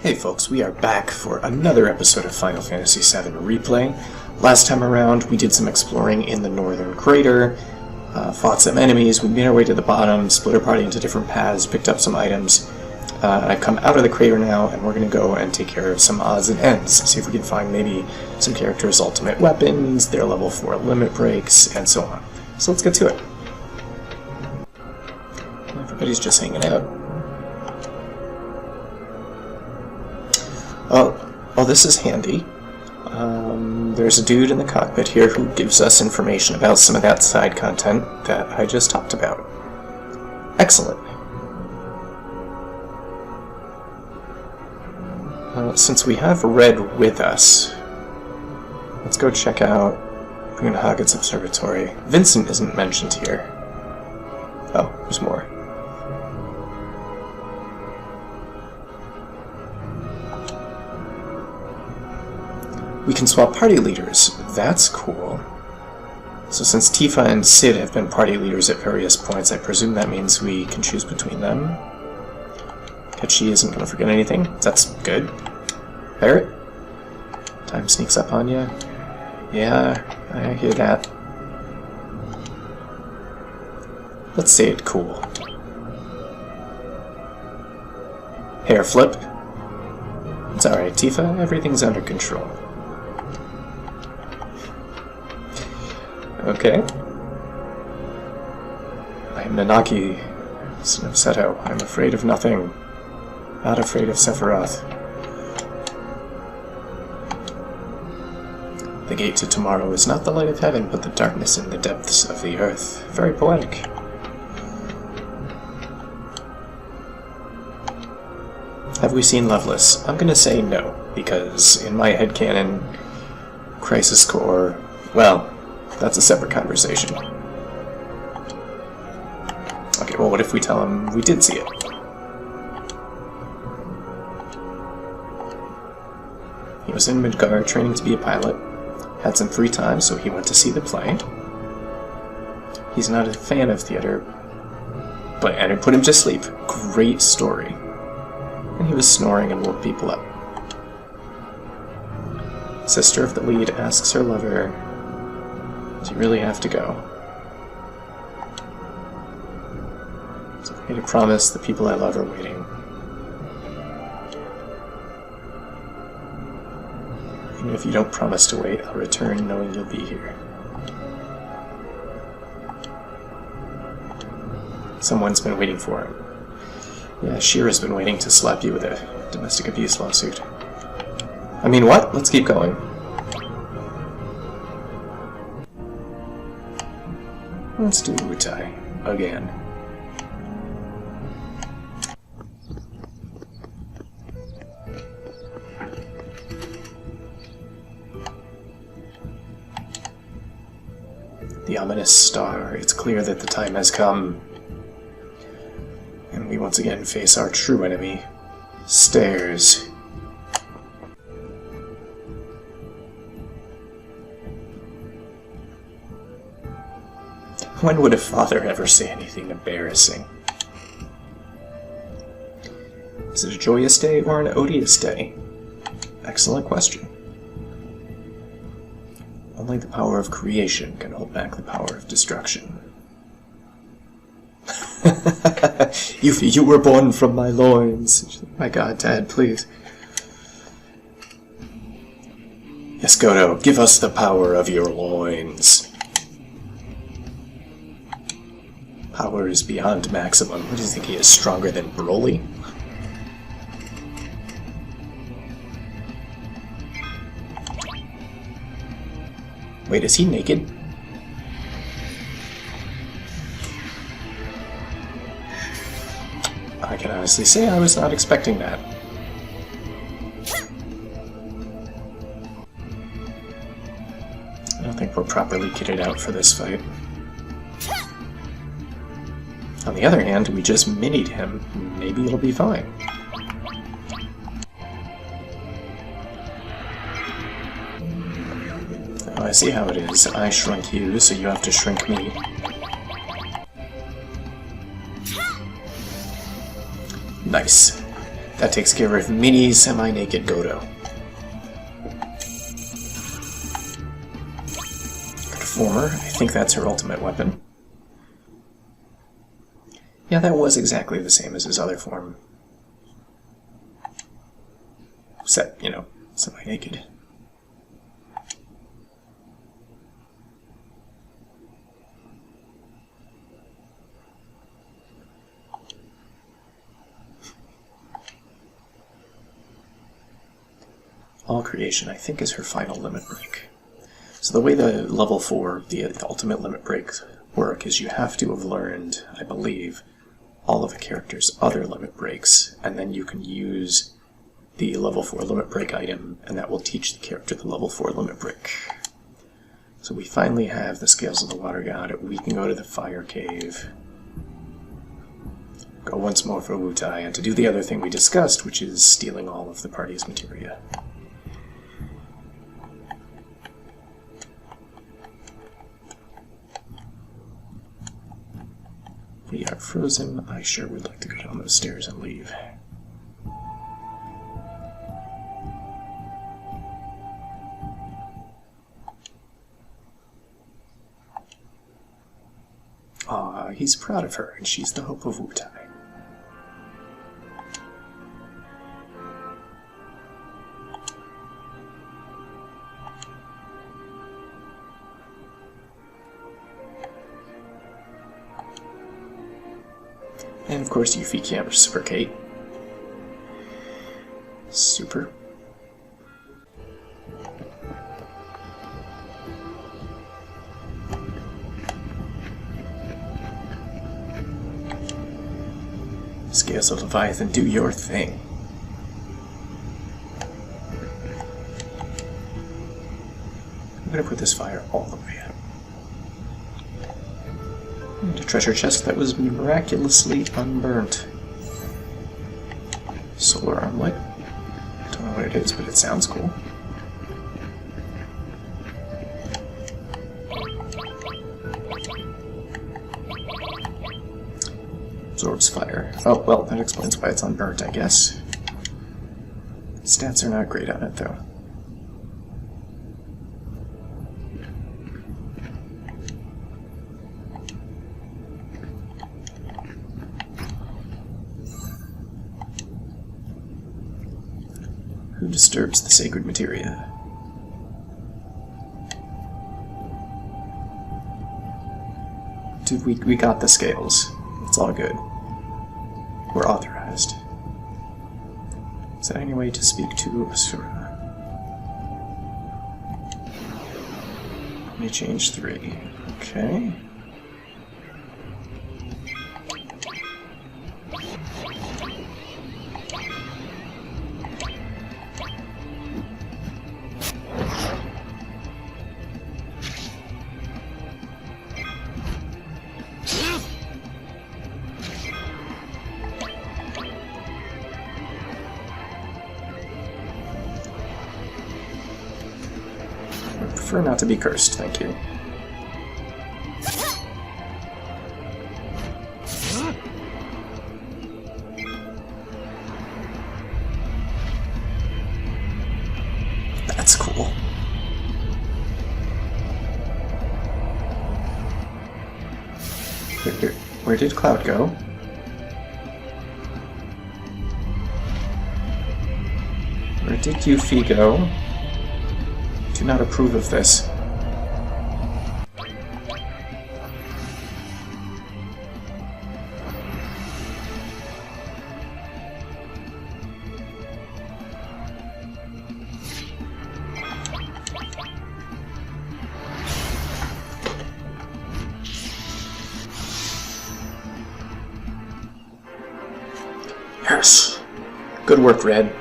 Hey folks, we are back for another episode of Final Fantasy VII Replay. Last time around, we did some exploring in the northern crater, fought some enemies, we made our way to the bottom, split our party into different paths, picked up some items. I've come out of the crater now, and we're going to go and take care of some odds and ends, see if we can find maybe some characters' ultimate weapons, their level 4 limit breaks, and so on. So let's get to it. Everybody's just hanging out. Oh, this is handy. There's a dude in the cockpit here who gives us information about some of that side content that I just talked about. Excellent. Since we have Red with us, let's go check out Hagen's observatory. Vincent isn't mentioned here. Oh, there's more. We can swap party leaders. That's cool. So since Tifa and Cid have been party leaders at various points, I presume that means we can choose between them. Ketchi isn't going to forget anything. That's good. Barret? Time sneaks up on you. Yeah, I hear that. Let's say it cool. Hair flip. It's alright, Tifa. Everything's under control. Okay. I am Nanaki, son of Seto. I am afraid of nothing. Not afraid of Sephiroth. The gate to tomorrow is not the light of heaven, but the darkness in the depths of the earth. Very poetic. Have we seen Loveless? I'm gonna say no, because in my headcanon, Crisis Core, well, that's a separate conversation. Okay, well, what if we tell him we did see it? He was in Midgar training to be a pilot, had some free time, so he went to see the play. He's not a fan of theater, and it put him to sleep. Great story. And he was snoring and woke people up. Sister of the lead asks her lover, "Do you really have to go?" So I made a promise, the people I love are waiting. Even if you don't promise to wait, I'll return knowing you'll be here. Someone's been waiting for him. Yeah, Shira's been waiting to slap you with a domestic abuse lawsuit. I mean, what? Let's keep going. Let's do Utai again. The ominous star. It's clear that the time has come. And we once again face our true enemy. Stairs. When would a father ever say anything embarrassing? Is it a joyous day or an odious day? Excellent question. Only the power of creation can hold back the power of destruction. You were born from my loins. My god, Dad, please. Yes, Godo, give us the power of your loins. Power is beyond maximum. What do you think, he is stronger than Broly? Wait, is he naked? I can honestly say I was not expecting that. I don't think we're properly kitted out for this fight. On the other hand, we just minied him. Maybe it'll be fine. Oh, I see how it is. I shrunk you, so you have to shrink me. Nice. That takes care of mini semi-naked Godo. Former, I think that's her ultimate weapon. Yeah, that was exactly the same as his other form. Except, you know, semi-naked. All creation, I think, is her final limit break. So the way the level 4, the ultimate limit breaks work is you have to have learned, I believe, all of a character's other limit breaks, and then you can use the level 4 limit break item, and that will teach the character the level 4 limit break. So we finally have the Scales of the Water God. We can go to the Fire Cave, go once more for Wutai, and to do the other thing we discussed, which is stealing all of the party's materia. We are frozen. I sure would like to go down those stairs and leave. Ah, he's proud of her, and she's the hope of Wutai. And of course, Yuffie can't reciprocate. Super. Scales of Leviathan, do your thing. I'm gonna put this fire all the way up. And a treasure chest that was miraculously unburnt. Solar armlet. Don't know what it is, but it sounds cool. Absorbs fire. Oh, well, that explains why it's unburnt, I guess. Stats are not great on it, though. Who disturbs the sacred materia? Dude, we got the scales. It's all good. We're authorized. Is there any way to speak to Asura? Let me change 3. Okay. I prefer not to be cursed, thank you. That's cool. Where did Cloud go? Where did Yuffie go? Do not approve of this. Yes. Good work, Red.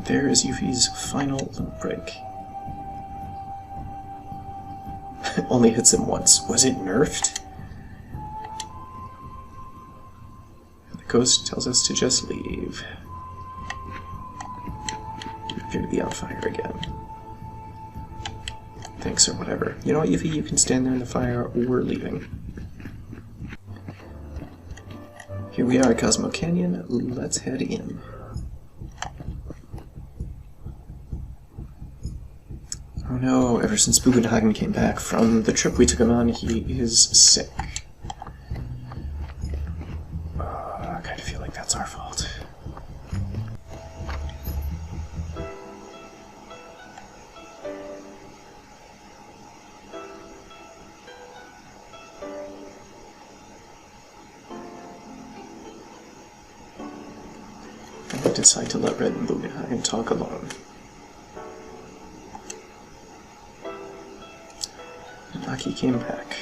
There is Yuffie's final limit break. Only hits him once. Was it nerfed? The ghost tells us to just leave. appear to be on fire again. Thanks or whatever. You know what, Yuffie? You can stand there in the fire. We're leaving. Here we are at Cosmo Canyon. Let's head in. Oh no, ever since Bugenhagen came back from the trip we took him on, he is sick. I kind of feel like that's our fault. I decide to let Red and Bugenhagen talk alone. He came back.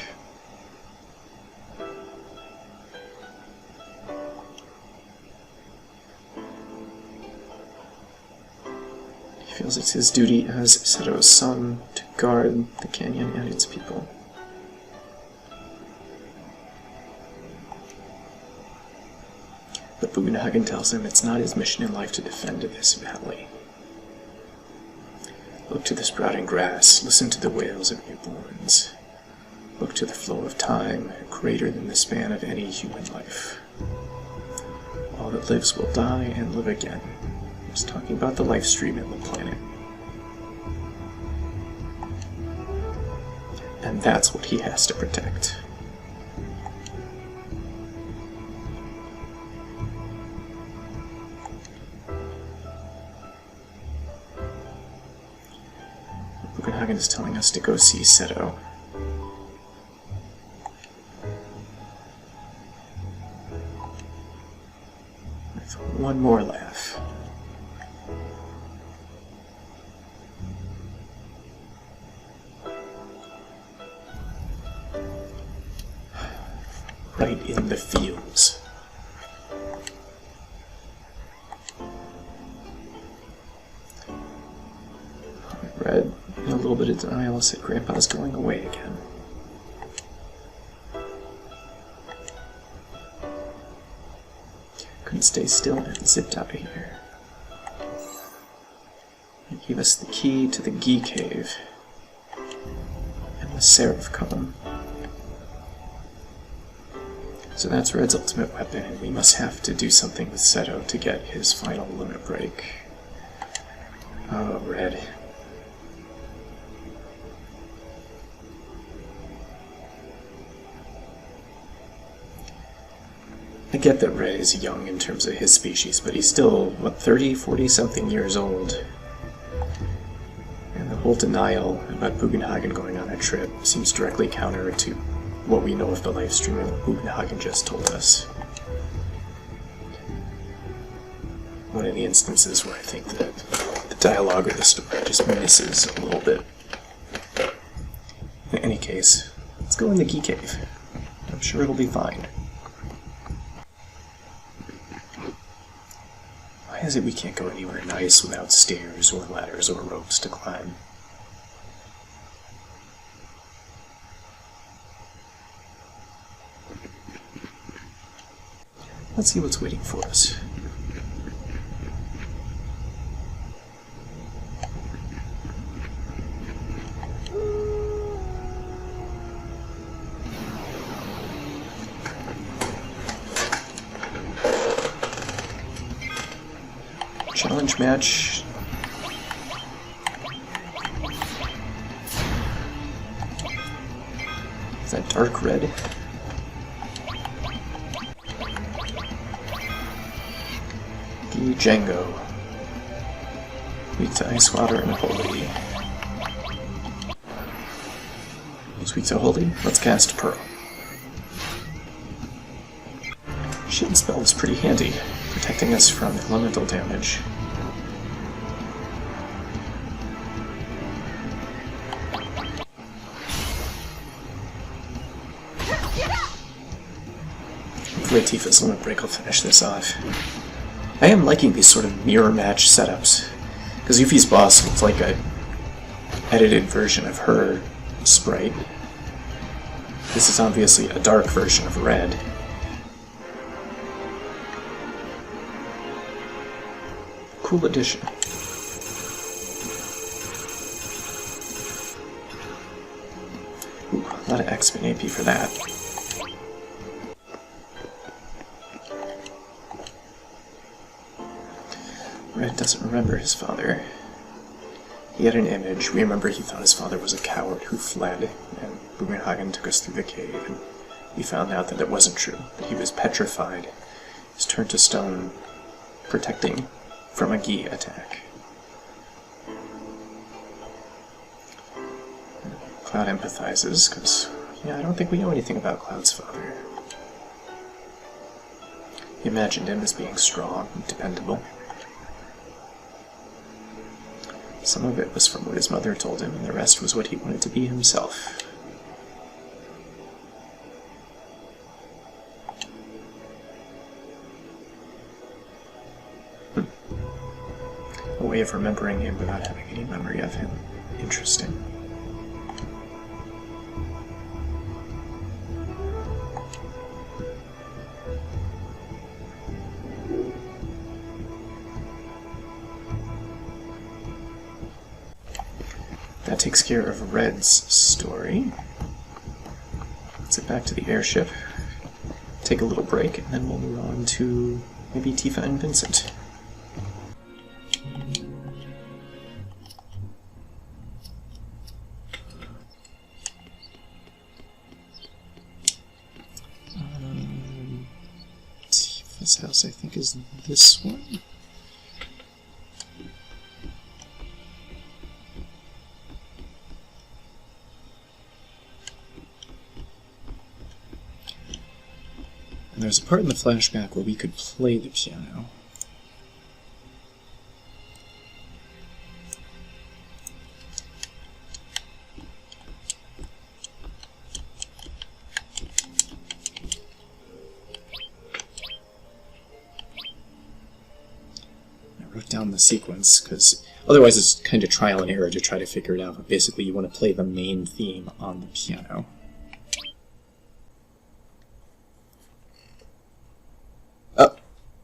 He feels it's his duty as Seto's son to guard the canyon and its people. But Bugenhagen tells him it's not his mission in life to defend this valley. Look to the sprouting grass, listen to the wails of newborns. Look to the flow of time, greater than the span of any human life. All that lives will die and live again. He's talking about the life stream in the planet. And that's what he has to protect. Bugenhagen is telling us to go see Seto. One more laugh. Right in the fields. Red, in a little bit of denial, said Grandpa's going away again. Couldn't stay still and zipped out of here. He gave us the key to the Gi Cave and the Seraph Column. So that's Red's ultimate weapon, and we must have to do something with Seto to get his final limit break. Oh, Red. I get that Red is young in terms of his species, but he's still, what, 30, 40-something years old. And the whole denial about Bugenhagen going on a trip seems directly counter to what we know of the life stream that Bugenhagen just told us. One of the instances where I think that the dialogue or the story just misses a little bit. In any case, let's go in the Gi Cave. I'm sure it'll be fine. Why is it we can't go anywhere nice without stairs or ladders or ropes to climb? Let's see what's waiting for us. Challenge match. Is that dark red? Django. Weak to ice, water, and holy. Who's weak to holy? Let's cast Pearl. Shield spell is pretty handy, protecting us from elemental damage. Hopefully Tifa's limit break will finish this off. I am liking these sort of mirror match setups, because Yuffie's boss looks like a edited version of her sprite. This is obviously a dark version of Red. Cool addition. lot of XP and AP for that. Red doesn't remember his father. He had an image. We remember he thought his father was a coward who fled, and Bugenhagen took us through the cave, and we found out that it wasn't true, that he was petrified. He was turned to stone, protecting from a Gi attack. Cloud empathizes, because, yeah, I don't think we know anything about Cloud's father. He imagined him as being strong and dependable. Some of it was from what his mother told him, and the rest was what he wanted to be himself. A way of remembering him without having any memory of him. Interesting. That takes care of Red's story. Let's get back to the airship, take a little break, and then we'll move on to maybe Tifa and Vincent. Tifa's house, I think, is this one. And there's a part in the flashback where we could play the piano. I wrote down the sequence, because otherwise it's kind of trial and error to try to figure it out, but basically you want to play the main theme on the piano.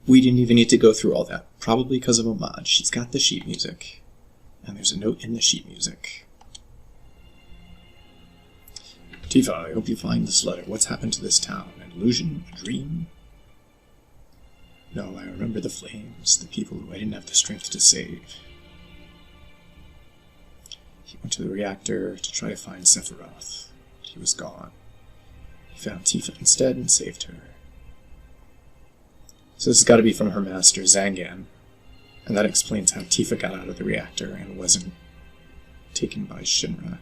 We didn't even need to go through all that, probably because of homage. She's got the sheet music, and there's a note in the sheet music. Tifa, I hope you find this letter. What's happened to this town? An illusion? A dream? No, I remember the flames, the people who I didn't have the strength to save. He went to the reactor to try to find Sephiroth. He was gone. He found Tifa instead and saved her. So this has got to be from her master, Zangan, and that explains how Tifa got out of the reactor and wasn't taken by Shinra.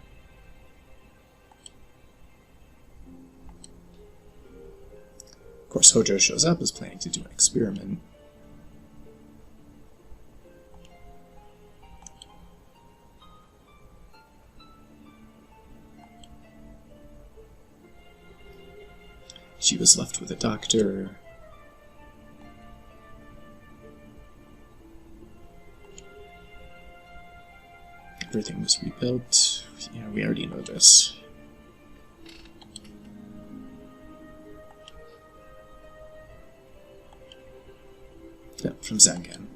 Of course, Hojo shows up as planning to do an experiment. She was left with a doctor. Everything was rebuilt. Yeah, we already know this. Yeah, from Zangan.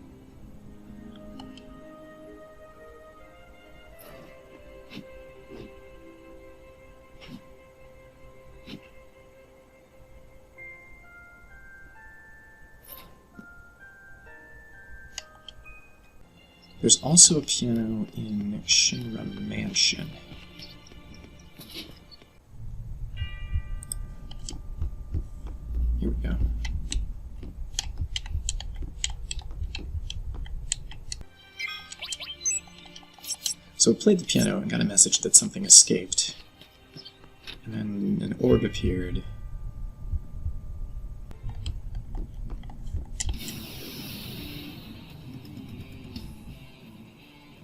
There's also a piano in Shinra Mansion. Here we go. So I played the piano and got a message that something escaped. And then an orb appeared.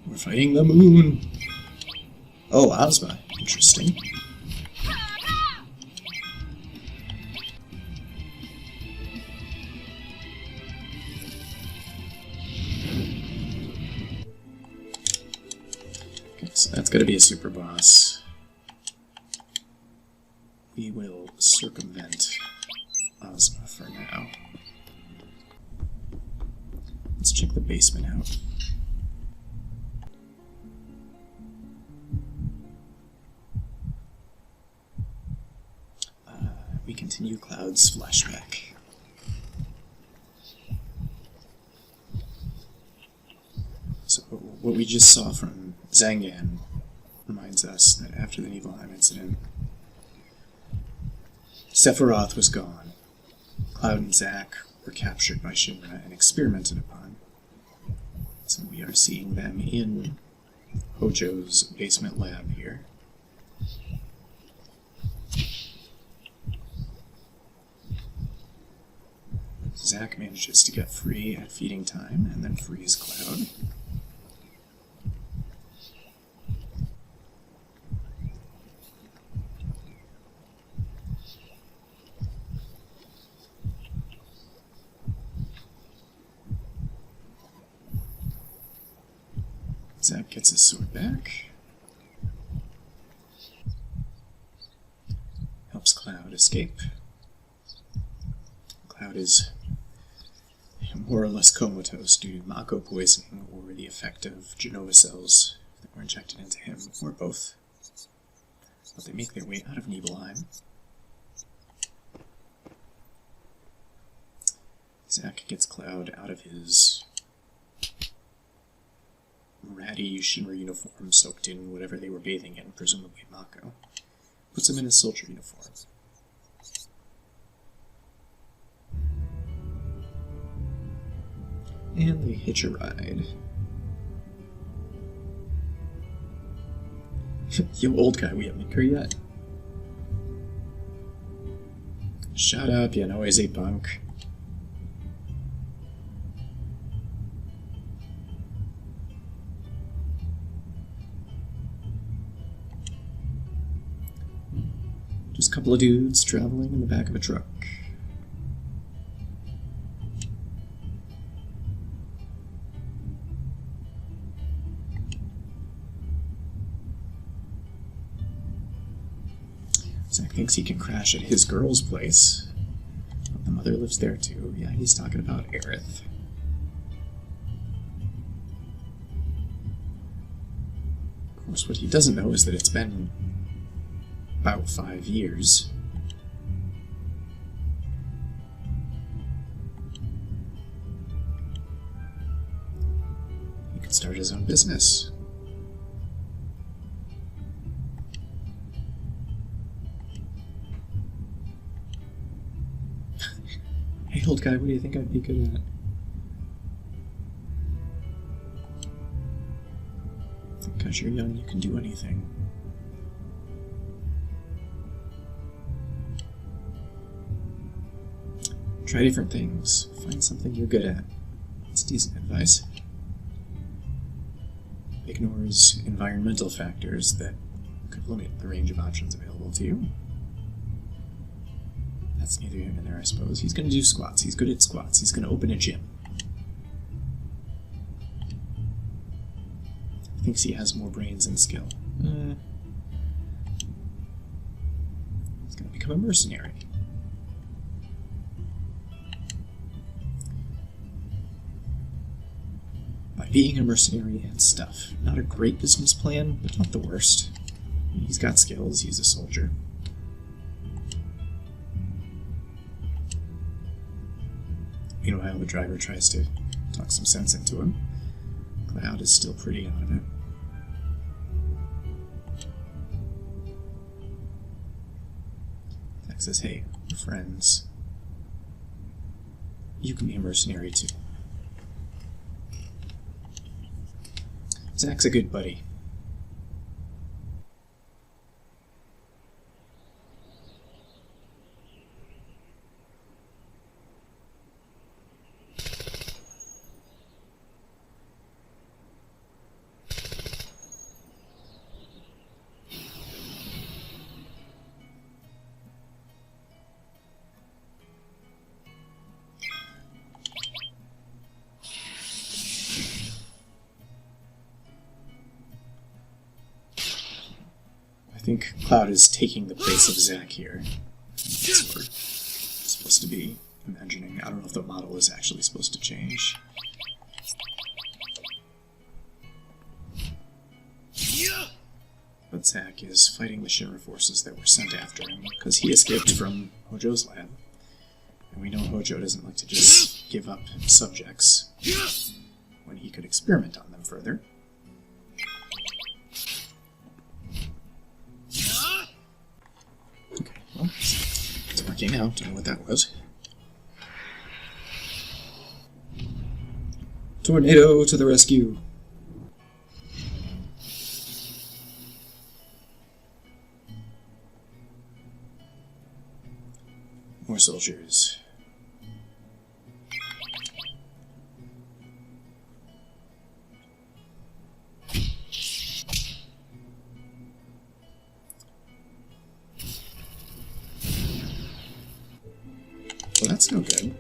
We're fighting the moon! Oh, Ozma. Interesting. Okay, so that's gotta be a super boss. We will circumvent Ozma for now. Let's check the basement out. continue Cloud's flashback. So, what we just saw from Zangan reminds us that after the Nibelheim incident, Sephiroth was gone. Cloud and Zack were captured by Shinra and experimented upon. So we are seeing them in Hojo's basement lab here. Zack manages to get free at feeding time and then frees Cloud. Zack gets his sword back. Helps Cloud escape. Cloud is more or less comatose due to Mako poisoning or the effect of Genova cells that were injected into him, or both. But they make their way out of Nibelheim. Zack gets Cloud out of his ratty Shinra uniform soaked in whatever they were bathing in, presumably Mako. Puts him in his soldier uniform. And they hitch a ride. Yo, old guy, we haven't here yet. Shut up, you noisy punk. Just a couple of dudes traveling in the back of a truck. Zack thinks he can crash at his girl's place. But the mother lives there too. Yeah, he's talking about Aerith. Of course, what he doesn't know is that it's been about 5 years. He could start his own business. Hey, old guy, what do you think I'd be good at? Because you're young, you can do anything. Try different things. Find something you're good at. It's decent advice. Ignores environmental factors that could limit the range of options available to you. That's neither here nor there, I suppose. He's going to do squats. He's good at squats. He's going to open a gym. Thinks he has more brains and skill. He's going to become a mercenary. By being a mercenary and stuff. Not a great business plan, but not the worst. He's got skills. He's a soldier. Meanwhile, the driver tries to talk some sense into him. Cloud is still pretty out of it. Zack says, hey, we're friends. You can be a mercenary too. Zack's a good buddy. I think Cloud is taking the place of Zack here. That's what we're supposed to be imagining. I don't know if the model is actually supposed to change. But Zack is fighting the Shinra forces that were sent after him, because he escaped from Hojo's lab. And we know Hojo doesn't like to just give up subjects when he could experiment on them further. Okay, well, it's working out. Don't know what that was. Tornado to the rescue! More soldiers. Well, that's no good.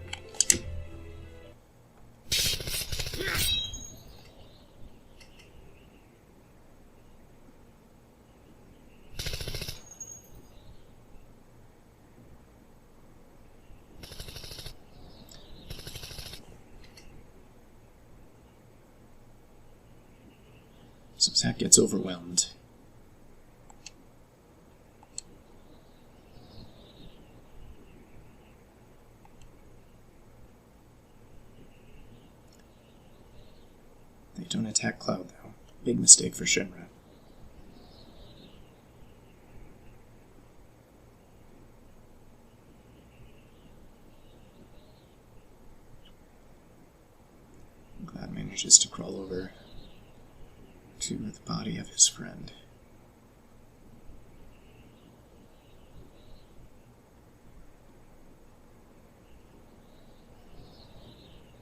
So Zack gets overwhelmed. They don't attack Cloud, though. Big mistake for Shinra. Cloud manages to crawl over to the body of his friend.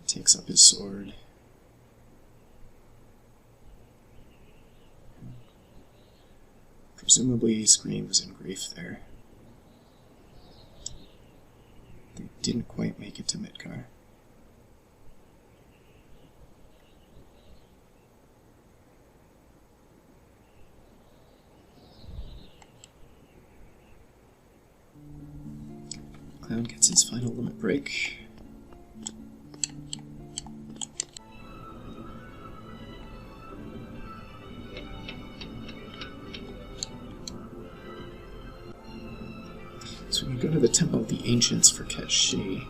He takes up his sword. Presumably he screams in grief there. They didn't quite make it to Midgar. Cloud gets his final limit break. So we can go to the Temple of the Ancients for Kashi.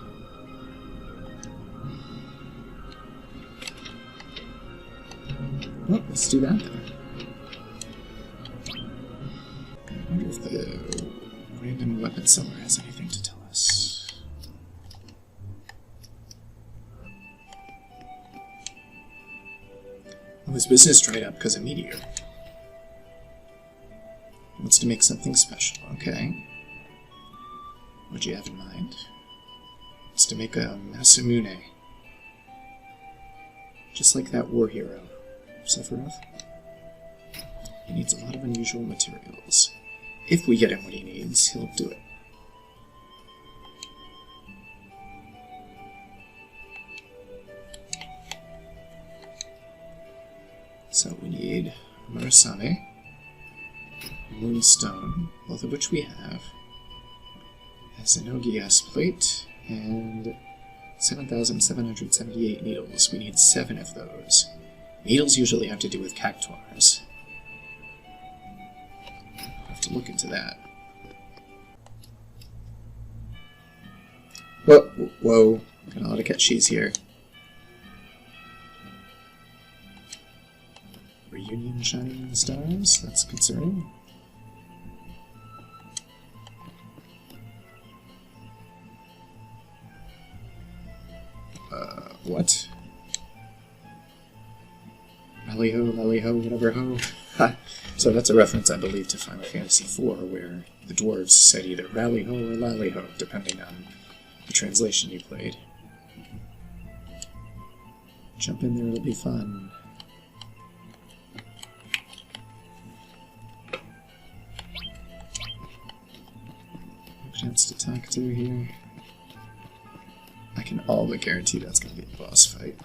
Well, let's do that then. I wonder if the random weapon seller has anything to tell us. Well, his business dried up because of Meteor. He wants to make something special, okay. What'd you have in mind? It's to make a Masamune. Just like that war hero, Sephiroth. He needs a lot of unusual materials. If we get him what he needs, he'll do it. So we need Murasame, Moonstone, both of which we have, a Xenogias plate, and 7,778 needles. We need 7 of those. Needles usually have to do with cactuars. I'll have to look into that. Whoa, got a lot of catchies here. Reunion shining in the stars? That's concerning. What? Rally ho, whatever ho. Ha! So that's a reference, I believe, to Final Fantasy IV, where the dwarves said either rally ho or lally ho, depending on the translation you played. Jump in there, it'll be fun. No chance to talk to here. I can all but guarantee that's going to be a boss fight.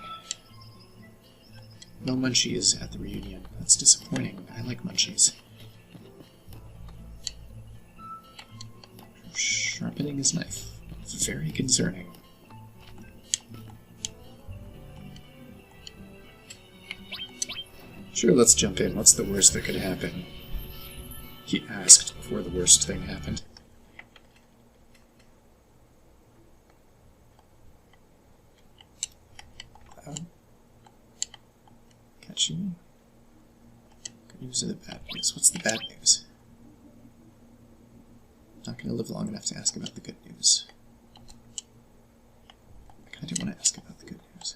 No munchies at the reunion. That's disappointing. I like munchies. Sharpening his knife. It's very concerning. Sure, let's jump in. What's the worst that could happen? he asked before the worst thing happened. Catchy. Good news or the bad news? What's the bad news? Not going to live long enough to ask about the good news. I kind of do want to ask about the good news.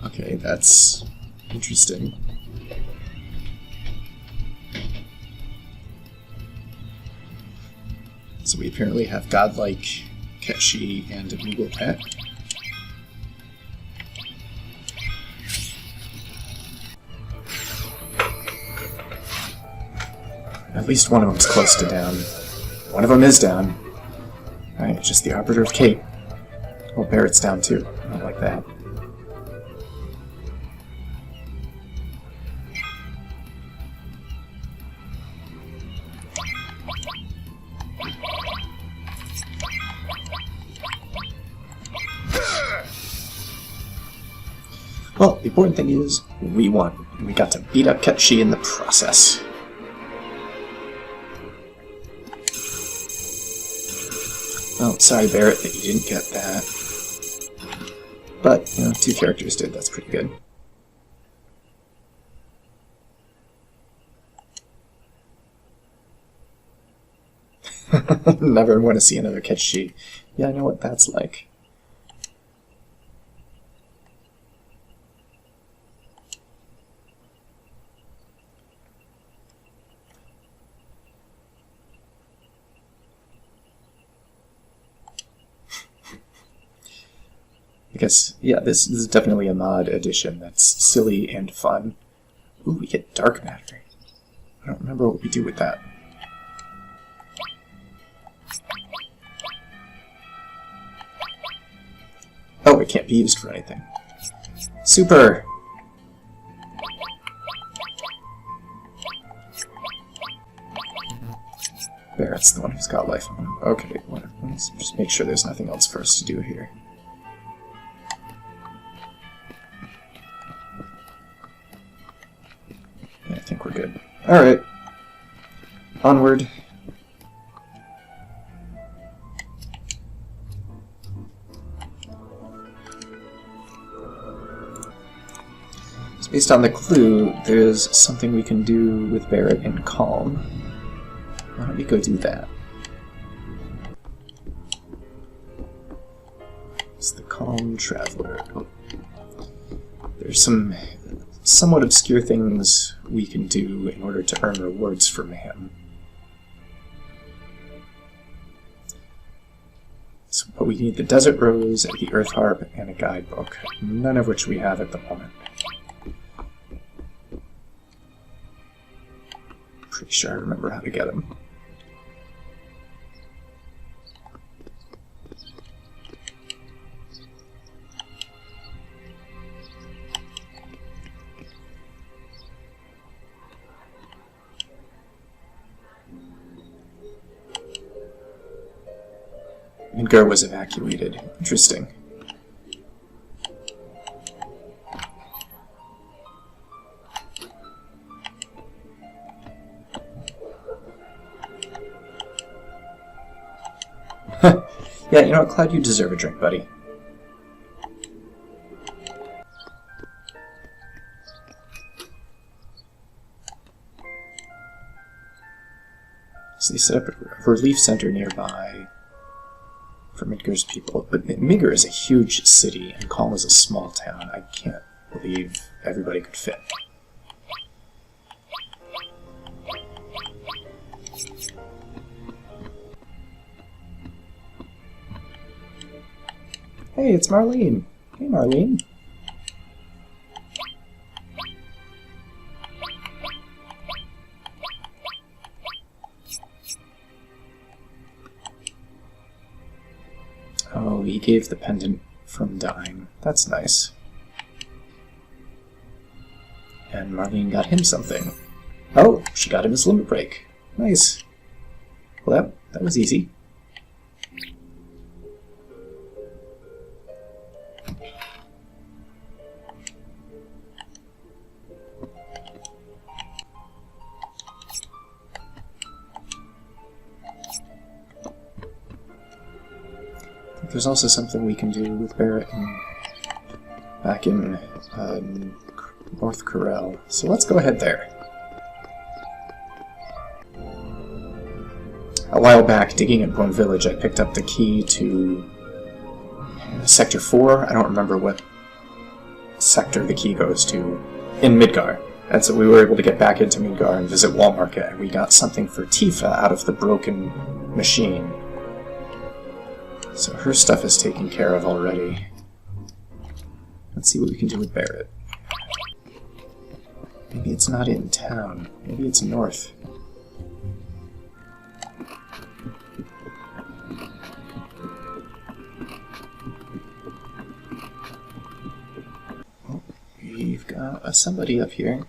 Okay, that's interesting. So we apparently have godlike Ketchi and a Moogle pet. At least one of them's close to down. One of them is down. Alright, just the Arbiter of Cait. Oh, Barrett's down too. I don't like that. Well, the important thing is, we won. And we got to beat up Ketchi in the process. Well, sorry, Barrett, that you didn't get that. But, you know, 2 characters did. That's pretty good. Never want to see another Ketchi. Yeah, I know what that's like. I guess, yeah, this is definitely a mod edition that's silly and fun. Ooh, we get dark matter. I don't remember what we do with that. Oh, it can't be used for anything. Super! Barrett's the one who's got life on him. Okay, whatever. Let's just make sure there's nothing else for us to do here. Yeah, I think we're good. Alright. Onward. So based on the clue, there's something we can do with Barrett and Kalm. Why don't we go do that? It's the Kalm Traveler. Oh. There's some somewhat obscure things we can do in order to earn rewards from him. So, but we need the Desert Rose, the Earth Harp, and a guidebook, none of which we have at the moment. Pretty sure I remember how to get them. Midgar was evacuated. Interesting. Yeah, you know what, Cloud, you deserve a drink, buddy. So they set up a relief center nearby for Midgar's people, but Midgar is a huge city and Kalm is a small town. I can't believe everybody could fit. Hey, it's Marlene. Hey, Marlene. Oh, he gave the pendant from dying. That's nice. And Marlene got him something. Oh, she got him his limit break. Nice. Well, that was easy. there's also something we can do with Barrett back in North Corel. So let's go ahead there. A while back, digging at Bone Village, I picked up the key to Sector 4. I don't remember what sector the key goes to in Midgar. And so we were able to get back into Midgar and visit Wall Market, and we got something for Tifa out of the broken machine. So her stuff is taken care of already. Let's see what we can do with Barrett. Maybe it's not in town. Maybe it's north. Oh, we've got somebody up here.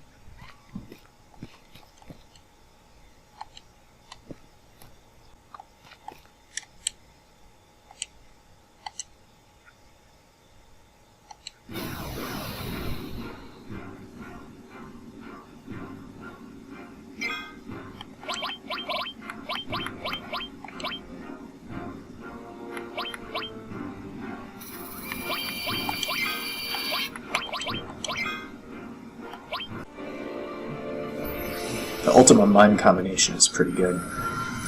The Ultima Mind combination is pretty good.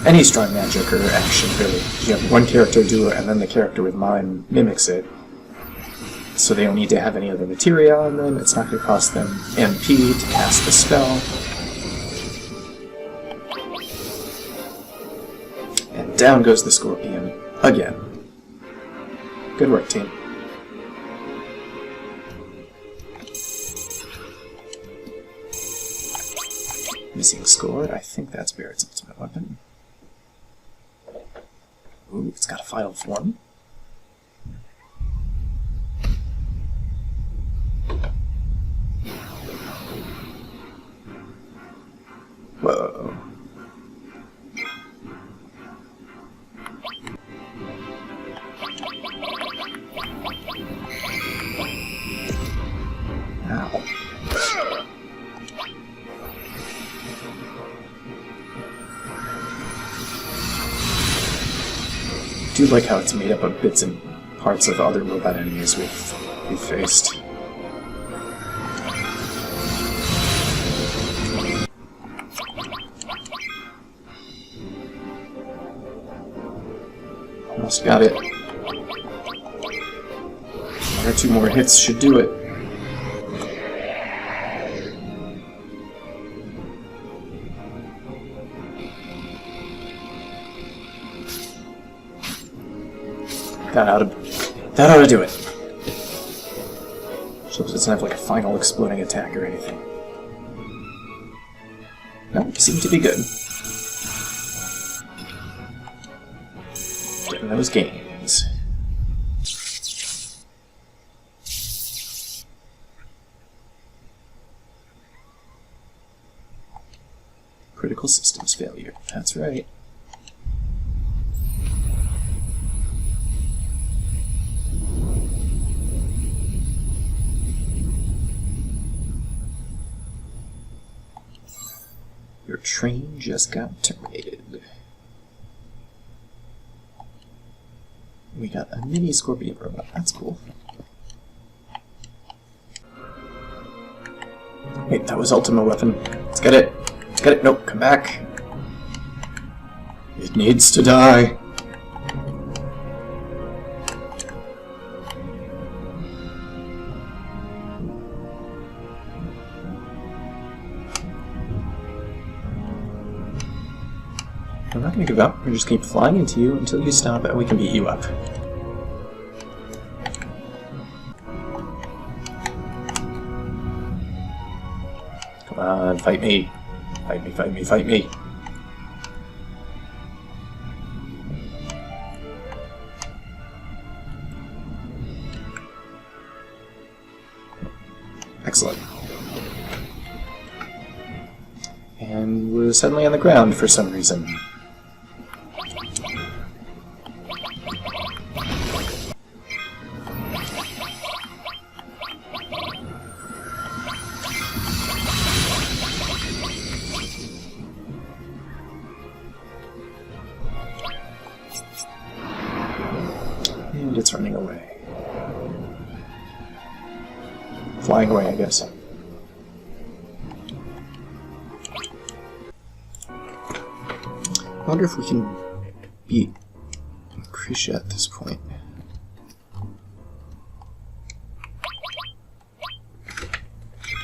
Any strong magic or action, really. You have one character do it, and then the character with Mind mimics it. So they don't need to have any other materia on them, it's not going to cost them MP to cast the spell. And down goes the Scorpion, again. Good work, team. Missing score. I think that's Barrett's ultimate weapon. Ooh, it's got a final form. Whoa. Ow. I do like how it's made up of bits and parts of other robot enemies we've faced. Almost got it. One or two more hits should do it. That ought to do it. So it doesn't have like a final exploding attack or anything. No, you seem to be good. Getting those gains. Critical systems failure. That's right. Your train just got terminated. We got a mini Scorpion robot. That's cool. Wait, that was Ultima weapon. Let's get it. Let's get it. Nope, come back. It needs to die. I'm not going to give up. We're just keep flying into you until you stop and we can beat you up. Come on, fight me. Fight me, fight me, fight me. Excellent. And we're suddenly on the ground for some reason. And it's running away. Flying away, I guess. I wonder if we can beat Lucrecia at this point.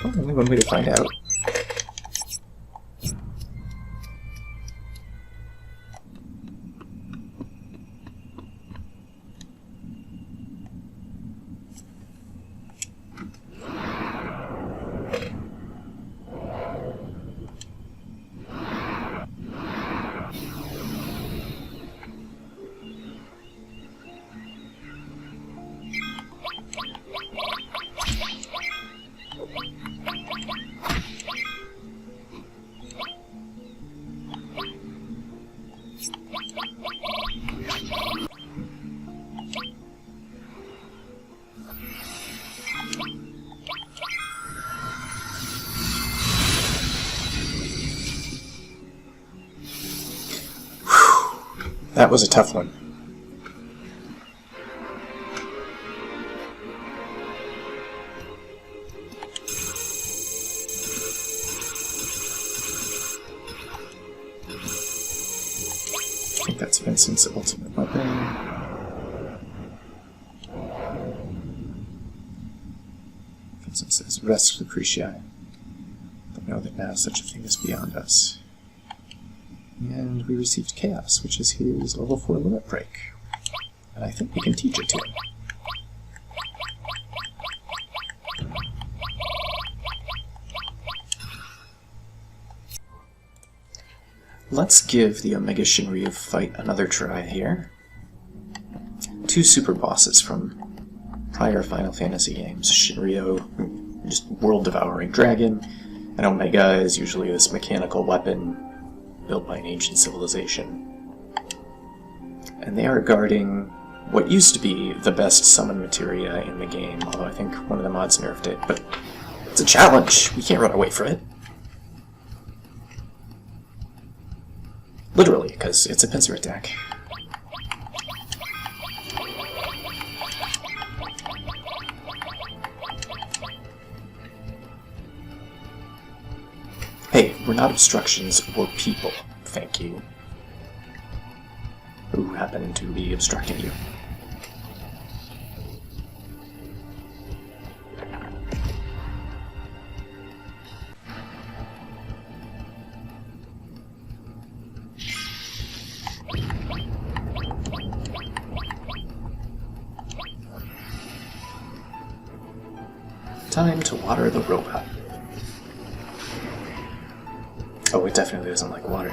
Well, only one way to find out. That was a tough one. I think that's Vincent's ultimate weapon. Vincent says, "Rest, Lucrecia. But know that now such a thing is beyond us." And we received Chaos, which is his level 4 limit break. And I think we can teach it to him. Let's give the Omega Shinryu fight another try here. 2 super bosses from prior Final Fantasy games. Shinryu, just world-devouring dragon, and Omega is usually this mechanical weapon built by an ancient civilization. And they are guarding what used to be the best summon materia in the game, although I think one of the mods nerfed it. But it's a challenge! We can't run away from it. Literally, because it's a pincer attack. Hey, we're not obstructions, we're people. Thank you. Who happen to be obstructing you. Time to water the robot. Oh, it definitely doesn't like water.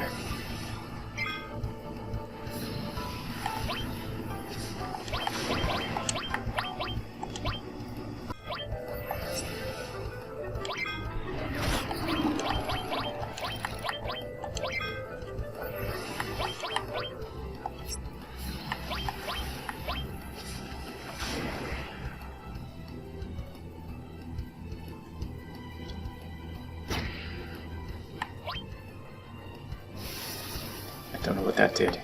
Don't know what that did.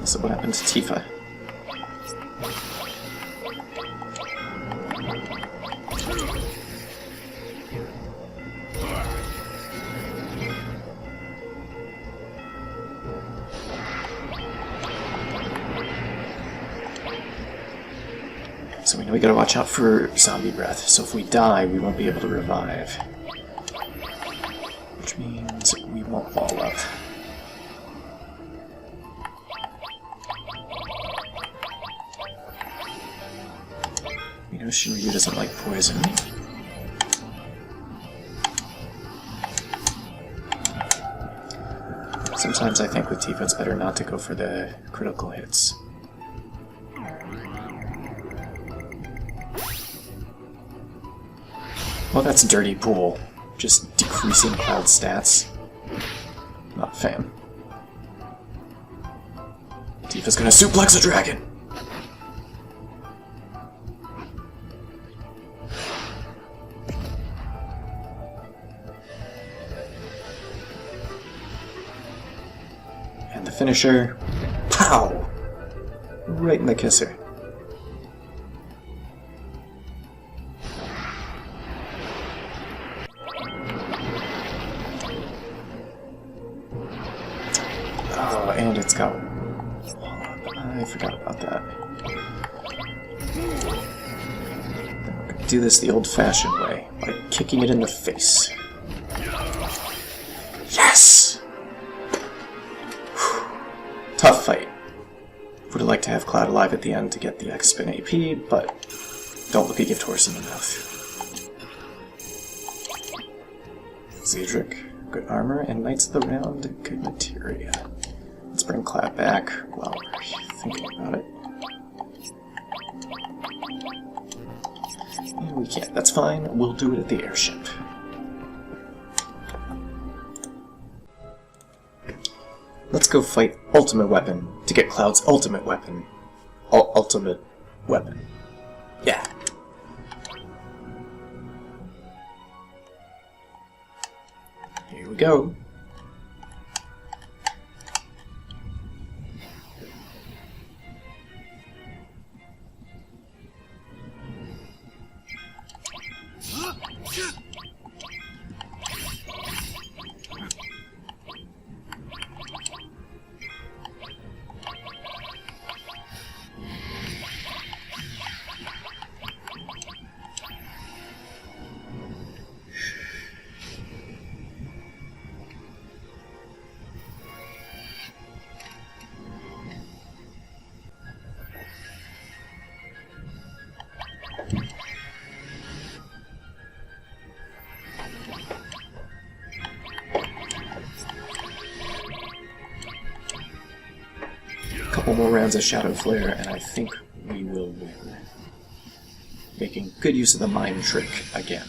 So what happened to Tifa? So we know we gotta watch out for zombie breath, so if we die, we won't be able to revive. Which means we won't wall up. We know Shinryu doesn't like poison. Sometimes I think with Tifa it's better not to go for the critical hits. Well, that's a dirty pool. Just decreasing health stats. Not a fan. Tifa's gonna suplex a dragon! finisher. Pow! Right in the kisser. Oh, and it's got... I forgot about that. Then we're going to do this the old-fashioned way, by kicking it in the face. Yes! Whew. Tough fight. Would have liked to have Cloud alive at the end to get the X-spin AP, but don't look a gift horse in the mouth. Zack, good armor, and Knights of the Round, good materia. Let's bring Cloud back while we're thinking about it. And we can't, that's fine, we'll do it at the airship. Let's go fight Ultimate Weapon to get Cloud's ultimate weapon. Ultimate weapon. Yeah. Here we go. Couple more rounds of Shadow Flare, and I think we will win. Making good use of the mind trick again.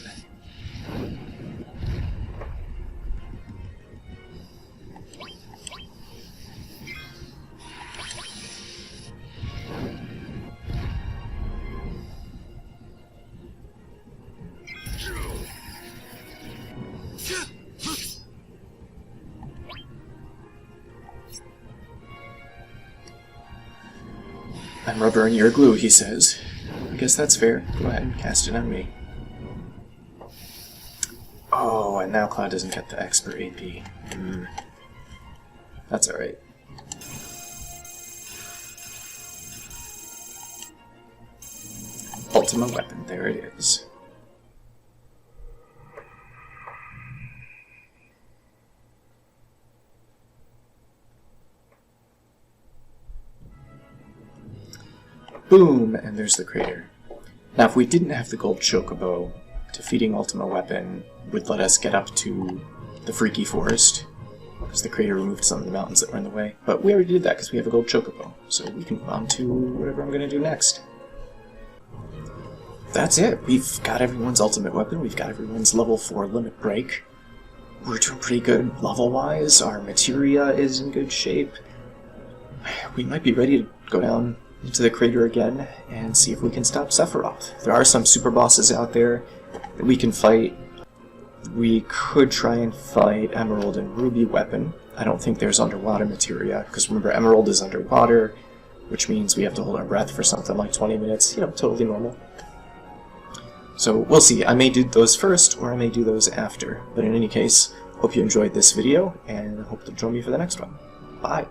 I'm rubber and you're glue, he says. I guess that's fair. Go ahead and cast it on me. Oh, and now Cloud doesn't get the X per AP. That's alright. Ultimate weapon, there it is. Boom! And there's the crater. Now, if we didn't have the gold chocobo, defeating Ultimate Weapon would let us get up to the Freaky Forest, because the crater removed some of the mountains that were in the way. But we already did that because we have a gold chocobo, so we can move on to whatever I'm going to do next. That's it. We've got everyone's Ultimate Weapon, we've got everyone's level 4 limit break. We're doing pretty good level-wise, our materia is in good shape. We might be ready to go down into the crater again and see if we can stop Sephiroth. There are some super bosses out there that we can fight. We could try and fight Emerald and Ruby Weapon. I don't think there's underwater materia, because remember, Emerald is underwater, which means we have to hold our breath for something like 20 minutes. You know, totally normal. So we'll see. I may do those first, or I may do those after. But in any case, hope you enjoyed this video, and hope to join me for the next one. Bye!